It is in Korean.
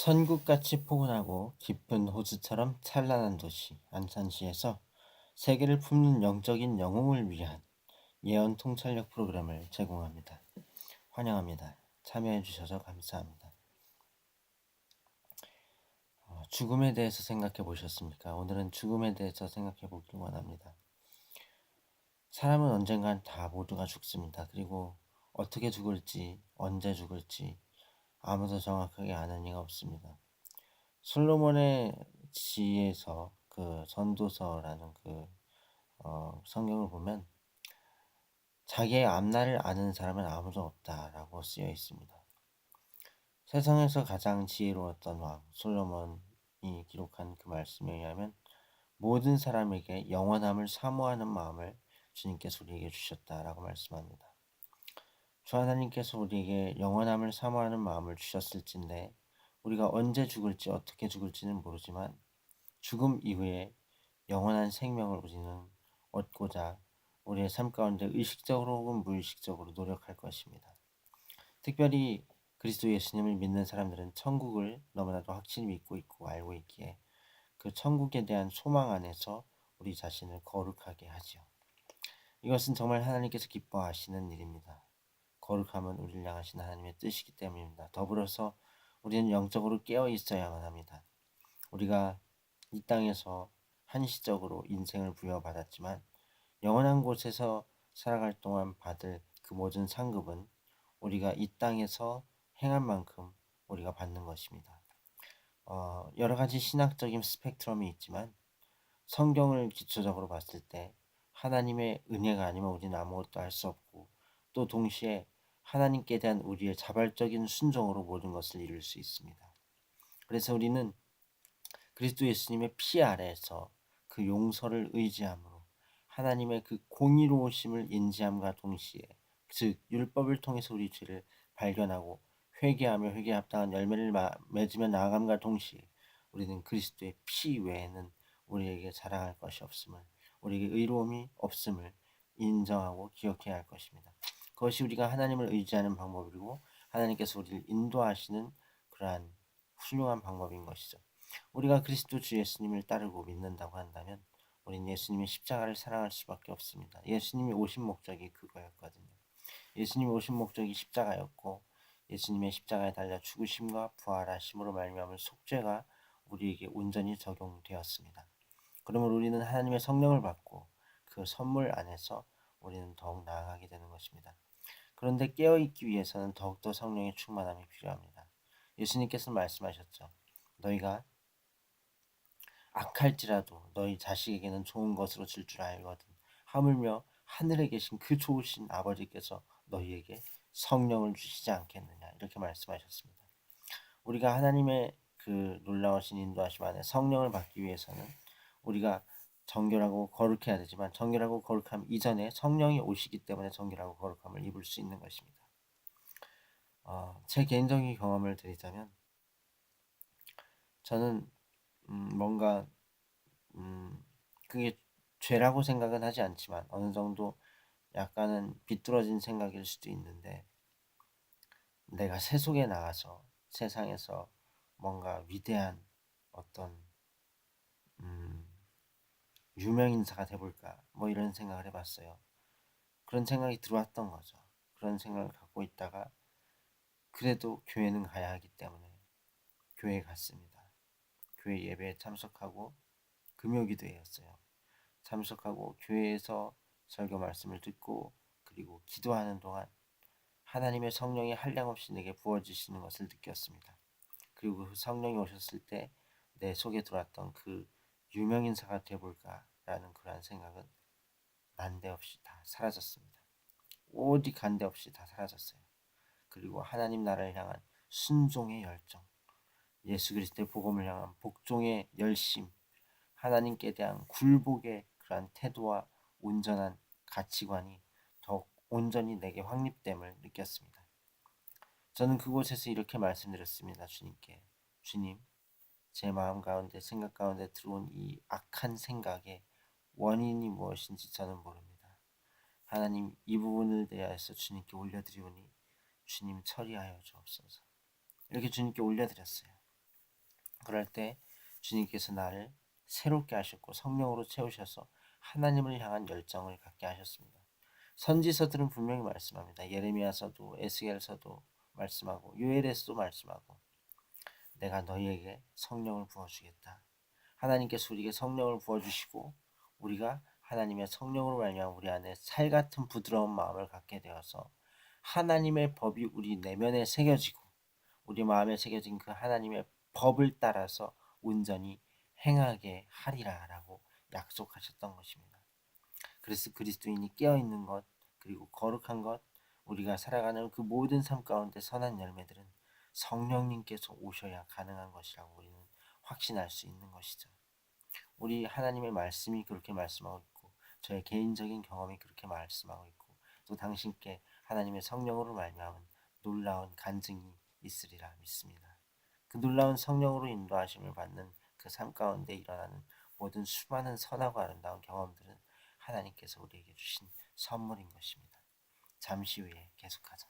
천국같이 포근하고 깊은 호수처럼 찬란한 도시 안산시에서 세계를 품는 영적인 영웅을 위한 예언 통찰력 프로그램을 제공합니다. 환영합니다. 참여해 주셔서 감사합니다. 죽음에 대해서 생각해 보셨습니까? 오늘은 죽음에 대해서 생각해 보길 원합니다. 사람은 언젠간 다 모두가 죽습니다. 그리고 어떻게 죽을지, 언제 죽을지 아무도 정확하게 아는 이가 없습니다. 솔로몬의 지에서 그 전도서라는 성경을 보면 자기의 앞날을 아는 사람은 아무도 없다라고 쓰여 있습니다. 세상에서 가장 지혜로웠던 왕 솔로몬이 기록한 그 말씀에 의하면 모든 사람에게 영원함을 사모하는 마음을 주님께서 우리에게 주셨다라고 말씀합니다. 주 하나님께서 우리에게 영원함을 사모하는 마음을 주셨을진데 우리가 언제 죽을지 어떻게 죽을지는 모르지만 죽음 이후에 영원한 생명을 우리는 얻고자 우리의 삶 가운데 의식적으로 혹은 무의식적으로 노력할 것입니다. 특별히 그리스도 예수님을 믿는 사람들은 천국을 너무나도 확실히 믿고 있고 알고 있기에 그 천국에 대한 소망 안에서 우리 자신을 거룩하게 하지요. 이것은 정말 하나님께서 기뻐하시는 일입니다. 거룩함은 우리를 향하신 하나님의 뜻이기 때문입니다. 더불어서 우리는 영적으로 깨어 있어야만 합니다. 우리가 이 땅에서 한시적으로 인생을 부여받았지만 영원한 곳에서 살아갈 동안 받을 그 모든 상급은 우리가 이 땅에서 행한 만큼 우리가 받는 것입니다. 여러 가지 신학적인 스펙트럼이 있지만 성경을 기초적으로 봤을 때 하나님의 은혜가 아니면 우리는 아무것도 할 수 없고 또 동시에 하나님께 대한 우리의 자발적인 순종으로 모든 것을 이룰 수 있습니다. 그래서 우리는 그리스도 예수님의 피 아래에서 그 용서를 의지함으로 하나님의 그 공의로우심을 인지함과 동시에 즉 율법을 통해서 우리 죄를 발견하고 회개하며 회개에 합당한 열매를 맺으며 나아감과 동시에 우리는 그리스도의 피 외에는 우리에게 자랑할 것이 없음을 우리에게 의로움이 없음을 인정하고 기억해야 할 것입니다. 그것이 우리가 하나님을 의지하는 방법이고 하나님께서 우리를 인도하시는 그러한 훌륭한 방법인 것이죠. 우리가 그리스도 주 예수님을 따르고 믿는다고 한다면 우리는 예수님의 십자가를 사랑할 수밖에 없습니다. 예수님이 오신 목적이 그거였거든요. 예수님이 오신 목적이 십자가였고 예수님의 십자가에 달려 죽으심과 부활하심으로 말미암은 속죄가 우리에게 온전히 적용되었습니다. 그러므로 우리는 하나님의 성령을 받고 그 선물 안에서 우리는 더욱 나아가게 되는 것입니다. 그런데 깨어있기 위해서는 더욱더 성령의 충만함이 필요합니다. 예수님께서 말씀하셨죠. 너희가 악할지라도 너희 자식에게는 좋은 것으로 줄 줄 알거든. 하물며 하늘에 계신 그 좋으신 아버지께서 너희에게 성령을 주시지 않겠느냐 이렇게 말씀하셨습니다. 우리가 하나님의 그 놀라우신 인도하심 안에 성령을 받기 위해서는 우리가 정결하고 거룩해야 되지만 정결하고 거룩함 이전에 성령이 오시기 때문에 정결하고 거룩함을 입을 수 있는 것입니다. 제 개인적인 경험을 드리자면 저는 뭔가 그게 죄라고 생각은 하지 않지만 어느 정도 약간은 비뚤어진 생각일 수도 있는데 내가 세속에 나가서 세상에서 뭔가 위대한 어떤 음, 유명인사가 돼볼까 뭐 이런 생각을 해봤어요. 그런 생각이 들어왔던 거죠. 그런 생각을 갖고 있다가 그래도 교회는 가야 하기 때문에 교회에 갔습니다. 교회 예배에 참석하고 금요기도회였어요. 참석하고 교회에서 설교 말씀을 듣고 그리고 기도하는 동안 하나님의 성령이 한량없이 내게 부어주시는 것을 느꼈습니다. 그리고 그 성령이 오셨을 때 내 속에 들어왔던 그 유명인사가 되어볼까라는 그러한 생각은 난데없이 다 사라졌습니다. 어디 간데없이 다 사라졌어요. 그리고 하나님 나라를 향한 순종의 열정, 예수 그리스도의 복음을 향한 복종의 열심, 하나님께 대한 굴복의 그러한 태도와 온전한 가치관이 더욱 온전히 내게 확립됨을 느꼈습니다. 저는 그곳에서 이렇게 말씀드렸습니다. 주님께. 주님, 제 마음 가운데 생각 가운데 들어온 이 악한 생각의 원인이 무엇인지 저는 모릅니다. 하나님 이 부분을 대하여서 주님께 올려드리오니 주님 처리하여 주옵소서. 이렇게 주님께 올려드렸어요. 그럴 때 주님께서 나를 새롭게 하셨고 성령으로 채우셔서 하나님을 향한 열정을 갖게 하셨습니다. 선지서들은 분명히 말씀합니다. 예레미야서도 에스겔서도 말씀하고 요엘에서도 말씀하고 내가 너희에게 성령을 부어주겠다. 하나님께서 우리에게 성령을 부어주시고 우리가 하나님의 성령으로 말미암아 우리 안에 살 같은 부드러운 마음을 갖게 되어서 하나님의 법이 우리 내면에 새겨지고 우리 마음에 새겨진 그 하나님의 법을 따라서 온전히 행하게 하리라라고 약속하셨던 것입니다. 그래서 그리스도인이 깨어있는 것 그리고 거룩한 것 우리가 살아가는 그 모든 삶 가운데 선한 열매들은 성령님께서 오셔야 가능한 것이라고 우리는 확신할 수 있는 것이죠. 우리 하나님의 말씀이 그렇게 말씀하고 있고 저의 개인적인 경험이 그렇게 말씀하고 있고 또 당신께 하나님의 성령으로 말미암은 놀라운 간증이 있으리라 믿습니다. 그 놀라운 성령으로 인도하심을 받는 그 삶 가운데 일어나는 모든 수많은 선하고 아름다운 경험들은 하나님께서 우리에게 주신 선물인 것입니다. 잠시 후에 계속하자.